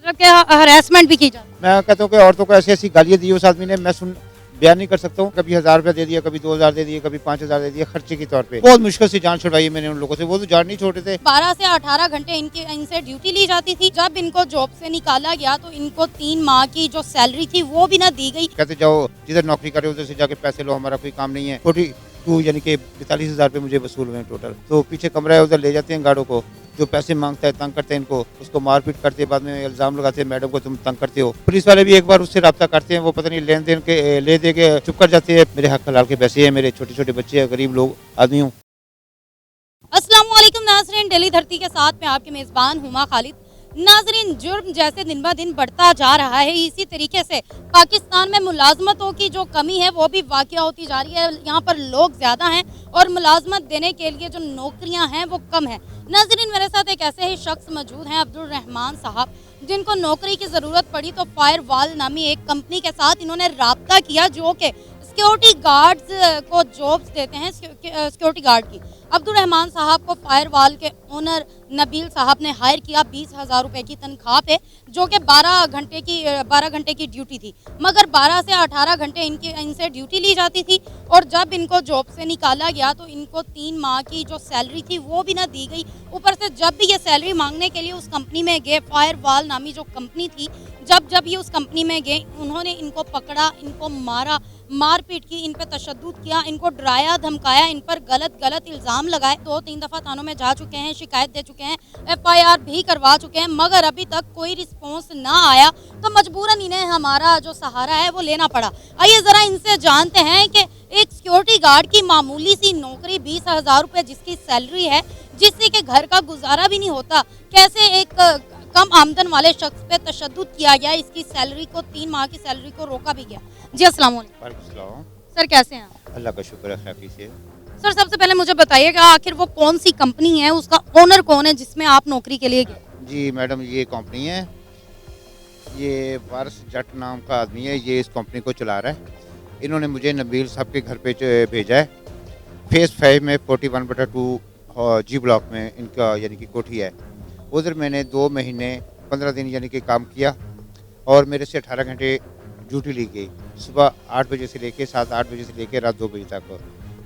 मतलब कि हरासमेंट भी की जाती है। मैं कहता हूँ कि औरतों को ऐसी ऐसी गालियाँ दी उस आदमी ने, मैं सुन बयान नहीं कर सकता हूँ। कभी 1000 रुपया दे दिया, कभी 2000 दे दिए, कभी 5000 दे दिया खर्चे के तौर पे। बहुत मुश्किल से जान छुड़वाई है मैंने उन लोगों से, वो तो जान नहीं छोड़ते थे। 12 से 18 घंटे इनसे ड्यूटी ली जाती थी। जब इनको जॉब से निकाला गया तो इनको 3 माह की जो सैलरी थी वो भी ना दी गई। कहते जाओ जिधर नौकरी करे उधर से जाके पैसे लो, हमारा कोई काम नहीं है। 42 यानी कि 42,000 रुपये मुझे वसूल हुए टोटल। तो पीछे कमरा है, उधर ले जाते हैं गाड़ों को, जो पैसे मांगता है तंग करते हैं इनको, उसको मारपीट करते हैं, बाद में इल्जाम लगाते हैं मैडम को तुम तंग करते हो। पुलिस वाले भी एक बार उससे रब्ता करते हैं, वो पता नहीं लेन देन के ले दे के चुप कर जाते हैं। मेरे हक हलाल के पैसे हैं, मेरे छोटे छोटे बच्चे हैं, गरीब लोग आदमी हूँ। अस्सलाम वालेकुम नाज़रीन, डेली धरती के साथ मैं आपके मेज़बान हुमा खालिद। नाज़रीन, जुर्म जैसे दिन ब दिन बढ़ता जा रहा है, इसी तरीके से पाकिस्तान में मुलाजमतों की जो कमी है वो भी वाक़या होती जा रही है। यहाँ पर लोग ज़्यादा हैं और मुलाजमत देने के लिए जो नौकरियाँ हैं वो कम है। नाज़रीन, मेरे साथ एक ऐसे ही शख्स मौजूद हैं, अब्दुल रहमान साहब, जिनको नौकरी की ज़रूरत पड़ी तो फायरवॉल नामी एक कंपनी के साथ इन्होंने राब्ता किया, जो कि सिक्योरिटी गार्ड्स को जॉब्स देते हैं, सिक्योरिटी गार्ड की। अब्दुल रहमान साहब को फायरवॉल के ओनर नबील साहब ने हायर किया 20,000 रुपए की तनख्वाह पे, जो कि 12 घंटे की ड्यूटी थी। मगर 12 से 18 घंटे इनसे ड्यूटी ली जाती थी और जब इनको जॉब से निकाला गया तो इनको 3 माह की जो सैलरी थी वो भी ना दी गई। ऊपर से जब भी ये सैलरी मांगने के लिए उस कंपनी में गए, फायरवॉल नामी जो कंपनी थी, जब ये उस कंपनी में गए उन्होंने इनको पकड़ा, इनको मारा, मारपीट की, इन पे तशद्दुद किया, इनको डराया धमकाया, इन पर गलत इल्ज़ाम लगाए। 2-3 दफ़ा थानों में जा चुके हैं, शिकायत दे चुके हैं, FIR भी करवा चुके हैं, मगर अभी तक कोई रिस्पॉन्स ना आया तो मजबूरन इन्हें हमारा जो सहारा है वो लेना पड़ा। आइए ज़रा इनसे जानते हैं कि एक सिक्योरिटी गार्ड की मामूली सी नौकरी, 20,000 रुपये जिसकी सैलरी है, जिससे कि घर का गुजारा भी नहीं होता, कैसे एक कम आमदन वाले शख्स पे तशद्दुद किया गया, इसकी सैलरी को 3 माह की सैलरी को रोका भी गया। जी अस्सलाम वालेकुम सर, कैसे हैं आप? अल्लाह का शुक्र है, खैरियत से। सर, सबसे पहले मुझे बताइएगा आखिर वो कौन सी कंपनी है, उसका ओनर कौन है जिसमें आप नौकरी के लिए गए? जी मैडम, ये कंपनी है, ये वारिस जट नाम का आदमी है, ये इस कंपनी को चला रहा है। इन्होंने मुझे नबील साहब के घर पे भेजा है। फेज़ 5 में 41/2 जी ब्लॉक में इनका यानी कि कोठी है। उधर मैंने 2 महीने 15 दिन यानी कि काम किया और मेरे से 18 घंटे ड्यूटी ली गई, सुबह 8 बजे से लेके 7-8 बजे से लेके रात 2 बजे तक।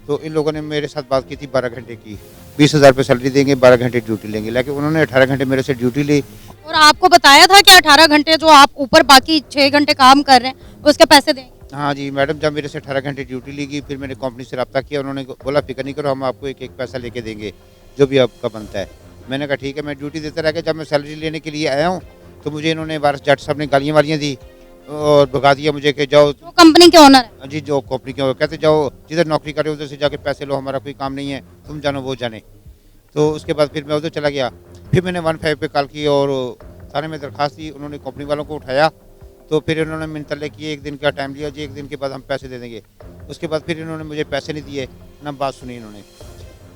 तो इन लोगों ने मेरे साथ बात की थी 12 घंटे की, 20,000 रुपये सैलरी देंगे, 12 घंटे ड्यूटी लेंगे, लेकिन उन्होंने 18 घंटे मेरे से ड्यूटी ली। और आपको बताया था कि 18 घंटे जो आप ऊपर बाकी 6 घंटे काम कर रहे हैं उसके पैसे देंगे? हाँ जी मैडम, जब मेरे से 18 घंटे ड्यूटी ली गई, फिर मैंने कंपनी से रब्ता किया, उन्होंने बोला फिक्र नहीं करो, हम आपको एक पैसा लेके देंगे जो भी आपका बनता है। मैंने कहा ठीक है, मैं ड्यूटी देता रह गया। जब मैं सैलरी लेने के लिए आया हूँ तो मुझे इन्होंने वारिस जट साहब ने गालियाँ वालियाँ दी और भगा दिया मुझे कि जाओ। जो कंपनी के ओनर है? जी, जो कंपनी के कहते जाओ जिधर नौकरी करे उधर से जाके पैसे लो, हमारा कोई काम नहीं है, तुम जानो वो जाने। तो उसके बाद फिर मैं उधर चला गया। फिर मैंने 15 पे कॉल की और थाने में दरख्वास्त दी। उन्होंने कंपनी वालों को उठाया, तो फिर इन्होंने मिनतले किए, 1 दिन का टाइम लिया जी, 1 दिन के बाद हम पैसे दे देंगे। उसके बाद फिर इन्होंने मुझे पैसे नहीं दिए, ना बात सुनी इन्होंने।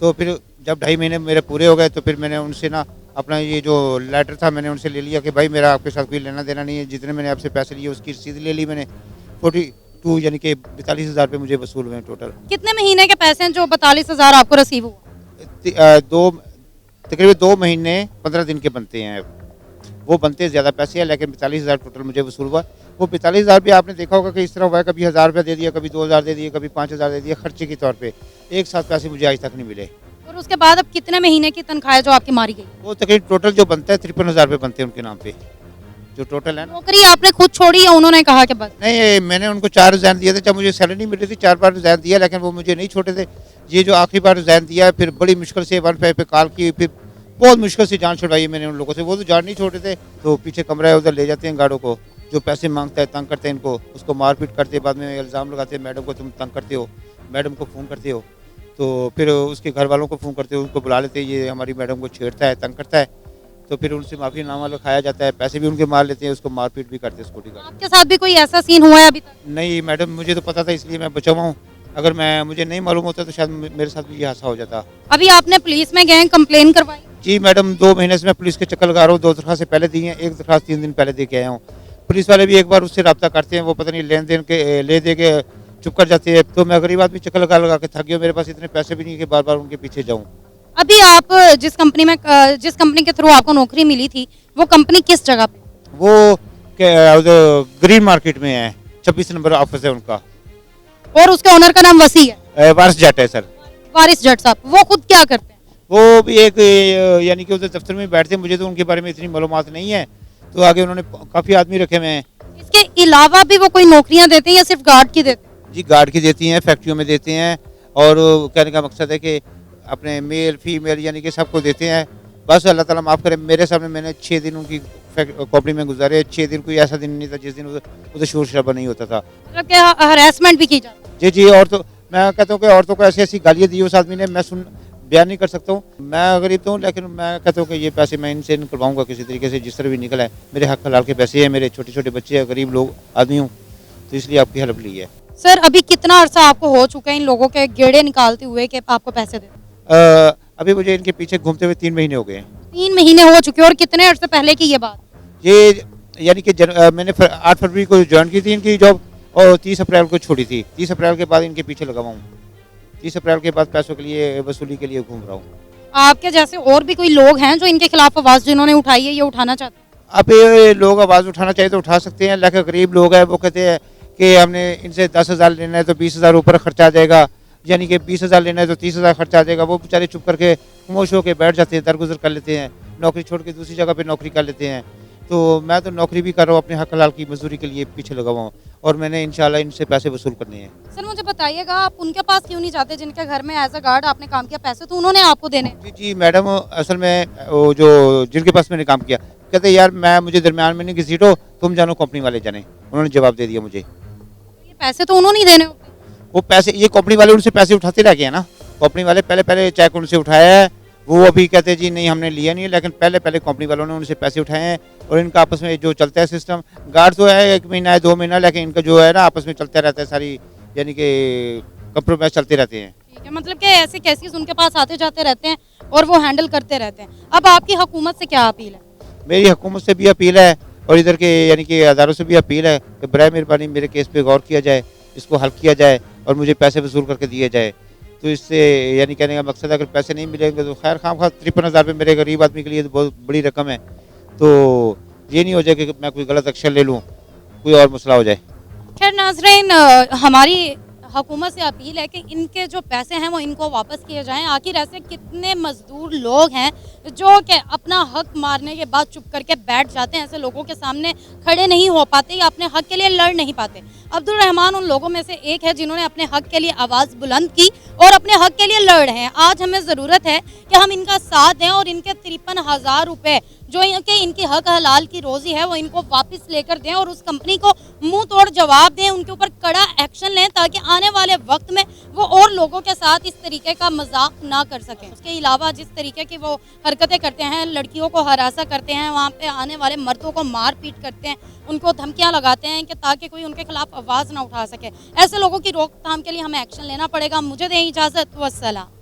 तो फिर जब 2.5 महीने मेरे पूरे हो गए तो फिर मैंने उनसे ना अपना ये जो लेटर था मैंने उनसे ले लिया कि भाई मेरा आपके साथ कोई लेना देना नहीं है, जितने मैंने आपसे पैसे लिए उसकी रसीद ले ली मैंने। 42 यानी कि 42,000 रुपये मुझे वसूल हुए टोटल। कितने महीने के पैसे हैं जो 42,000 आपको रिसीव हुआ? तकरीबन 2 महीने 15 दिन के बनते हैं, वो बनते ज़्यादा पैसे हैं, लेकिन 42,000 टोटल मुझे वसूल हुआ। वो 42,000 भी आपने देखा होगा कि इस तरह हुआ है, कभी 1000 रुपये दे दिया, कभी 2000 दे दिए, कभी 5000 दे दिया खर्चे के तौर पे। एक साथ पैसे मुझे आज तक नहीं मिले। और उसके बाद अब कितने महीने की तनख्वाह है जो आपकी मारी गई? वो तकरीबन टोटल जो बनता है 53,000 रुपये बनते हैं उनके नाम पे, जो टोटल है ना। नौकरी आपने खुद छोड़ी या उन्होंने कहा कि बस? नहीं, मैंने उनको 4 रिज़ाइन दिए थे, जब मुझे सैलरी नहीं मिल रही थी 4 बार रिज़ाइन दिया, लेकिन वो मुझे नहीं छोड़े थे। ये जो आखिरी बार रिज़ाइन दिया, फिर बड़ी मुश्किल से 15 पे कॉल की, फिर बहुत मुश्किल से जान छुड़वाई मैंने उन लोगों से, वो तो जान नहीं छोड़े थे। तो पीछे कमरा है, उधर ले जाते हैं गाड़ों को, जो पैसे मांगता है तंग करते हैं इनको, उसको मारपीट करते, बाद में इल्ज़ाम लगाते हैं मैडम को तुम तंग करते हो, मैडम को फ़ोन करते हो। तो फिर उसके घर वालों को फ़ोन करते हो, उनको बुला लेते हैं, ये हमारी मैडम को छेड़ता है, तंग करता है। तो फिर उनसे माफ़ीनामा लिखाया जाता है, पैसे भी उनके मार लेते हैं, उसको मारपीट भी करते हैं सिक्योरिटी गार्ड। आपके साथ भी कोई ऐसा सीन हुआ है अभी तक? नहीं मैडम, मुझे तो पता था इसलिए मैं बचा हुआ हूँ, अगर मुझे नहीं मालूम होता तो शायद मेरे साथ भी ये हादसा हो जाता। अभी आपने पुलिस में गए, कंप्लेन करवाई? जी मैडम, 2 महीने से मैं पुलिस के चक्कर लगा रहा हूँ। 2 दरख्वास्त पहले दी हैं, 1 दरख्वास्त 3 दिन पहले दे के आया हूँ। पुलिस वाले भी एक बार उससे रब्ता करते हैं, वो पता नहीं लेन देन के ले दे के चुप कर जाते हैं। तो मैं गरीब आदमी चक्कर लगा के थक गया, मेरे पास इतने पैसे भी नहीं कि बार बार उनके पीछे जाऊँ। अभी आप जिस कंपनी के थ्रू आपको नौकरी मिली थी वो कंपनी किस जगह पे? वो उधर ग्रीन मार्केट में है, 26 नंबर ऑफिस है उनका। और उसके ओनर का नाम वसी है, वारिस जट है सर। वारिस जट साहब, वो खुद क्या करते हैं? वो भी एक यानी कि उधर दफ्तर में बैठते हैं, मुझे तो उनके बारे में इतनी मालूमात नहीं है। तो आगे उन्होंने काफ़ी आदमी रखे हुए हैं। इसके अलावा भी वो कोई नौकरियां देते हैं या सिर्फ गार्ड की देते हैं? जी गार्ड की देती हैं, फैक्ट्रियों में देते हैं, और कहने का मकसद है कि अपने मेल फीमेल यानी कि सबको देते हैं। बस अल्लाह ताला माफ़ करे, मेरे सामने मैंने 6 दिन उनकी कंपनी में गुजारे। 6 दिन कोई ऐसा दिन नहीं था जिस दिन उधर शोर शराबा नहीं होता था। मतलब क्या हरासमेंट भी की जाती है? जी जी, और तो मैं कहता हूँ कि औरतों को ऐसी ऐसी गालियाँ दी उस आदमी ने, मैं बयान नहीं कर सकता हूँ। मैं गरीब तो हूँ, लेकिन मैं कहता हूँ कि ये पैसे मैं इनसे निकलवाऊँगा किसी तरीके से, जिस तरह भी निकला है। मेरे हक हलाल के पैसे हैं, मेरे छोटे छोटे बच्चे हैं, गरीब लोग आदमी हूँ, तो इसलिए आपकी हेल्प ली है। सर अभी कितना अरसा आपको हो चुका है इन लोगों के गेड़े निकालते हुए कि आपको पैसे दे? अभी मुझे इनके पीछे घूमते हुए 3 महीने हो गए हैं। 3 महीने हो चुके हैं। और कितने अरसे पहले की ये बात? ये यानी कि मैंने 8 फरवरी को ज्वाइन की थी इनकी जॉब, और 30 अप्रैल को छोड़ी थी। 30 अप्रैल के बाद इनके पीछे लगा हुआ हूँ। 30 अप्रैल के बाद पैसों के लिए, वसूली के लिए घूम रहा हूँ। आपके जैसे और भी कोई लोग हैं जो इनके खिलाफ आवाज जिन्होंने उठाई है, ये उठाना चाहते हैं? अब ये लोग आवाज़ उठाना चाहिए तो उठा सकते हैं, लेकिन गरीब लोग हैं, वो कहते हैं कि हमने इनसे 10,000 लेना है तो 20,000 ऊपर खर्चा आ जाएगा, यानी कि 20,000 लेना है तो 30,000 खर्चा आ जाएगा। वो बेचारे चुप करके खामोश होकर बैठ जाते हैं, दरगुजर कर लेते हैं, नौकरी छोड़ के दूसरी जगह पे नौकरी कर लेते हैं। तो मैं तो नौकरी भी कर रहा हूँ, अपने हक हलाल की मजदूरी के लिए पीछे लगा हुआ हूँ, और मैंने इंशाल्लाह इनसे पैसे वसूल करने हैं। सर मुझे बताइएगा, आप उनके पास क्यों नहीं जाते जिनके घर में एज अ गार्ड आपने काम किया? पैसे तो उन्होंने आपको देने। जी जी मैडम, असल में वो जो जिनके पास मैंने काम किया कहते यार मुझे दरमियान में नहीं घसीटो, तुम जानो कंपनी वाले जाने। उन्होंने जवाब दे दिया मुझे। ये पैसे तो उन्होंने ही देने होते हैं। वो पैसे ये कंपनी वाले उनसे पैसे उठाते रह गए हैं ना। कंपनी वाले पहले चेक उनसे उठाया है, वो अभी कहते हैं जी नहीं हमने लिया नहीं है, लेकिन पहले कंपनी वालों ने उनसे पैसे उठाए हैं। और इनका आपस में जो चलता है सिस्टम, गार्ड तो है 1 महीना है 2 महीना, लेकिन इनका जो है ना आपस में चलता रहता है, सारी यानी कि कंप्रोमाइज चलते रहते हैं। ठीक है, मतलब कि ऐसे केसेस उनके पास आते जाते रहते हैं और वो हैंडल करते रहते हैं। अब आपकी हुकूमत से क्या अपील है? मेरी हुकूमत से भी अपील है, और इधर के यानी कि अदारों से भी अपील है कि बराए मेहरबानी मेरे केस पे गौर किया जाए, इसको हल किया जाए और मुझे पैसे वसूल करके दिए जाए। तो इससे यानी कहने का मकसद है, अगर पैसे नहीं मिलेंगे तो खैर खामखा 53,000 रुपये मेरे गरीब आदमी के लिए तो बहुत बड़ी रकम है। तो ये नहीं हो जाए कि मैं कोई गलत एक्शन ले लूँ, कोई और मसला हो जाए। खैर नाज़रीन, हमारी हुकूमत से अपील है कि इनके जो पैसे हैं वो इनको वापस किए जाएं। आखिर ऐसे कितने मजदूर लोग हैं जो कि अपना हक मारने के बाद चुप करके बैठ जाते हैं, ऐसे लोगों के सामने खड़े नहीं हो पाते या अपने हक के लिए लड़ नहीं पाते। अब्दुल रहमान उन लोगों में से एक है जिन्होंने अपने हक के लिए आवाज़ बुलंद की और अपने हक के लिए लड़ रहे हैं। आज हमें ज़रूरत है कि हम इनका साथ दें और इनके 53,000 रुपये जो इनकी हक हलाल की रोज़ी है वो इनको वापस लेकर दें और उस कंपनी को मुंह तोड़ जवाब दें, उनके ऊपर कड़ा एक्शन लें, ताकि आने वाले वक्त में वो और लोगों के साथ इस तरीके का मजाक ना कर सकें। उसके अलावा जिस तरीके की वो हरकतें करते हैं, लड़कियों को हरासा करते हैं, वहाँ पे आने वाले मर्दों को मार पीट करते हैं, उनको धमकियाँ लगाते हैं कि ताकि कोई उनके खिलाफ आवाज़ ना उठा सके, ऐसे लोगों की रोकथाम के लिए हमें एक्शन लेना पड़ेगा। मुझे दें इजाज़त, वस्सलाम।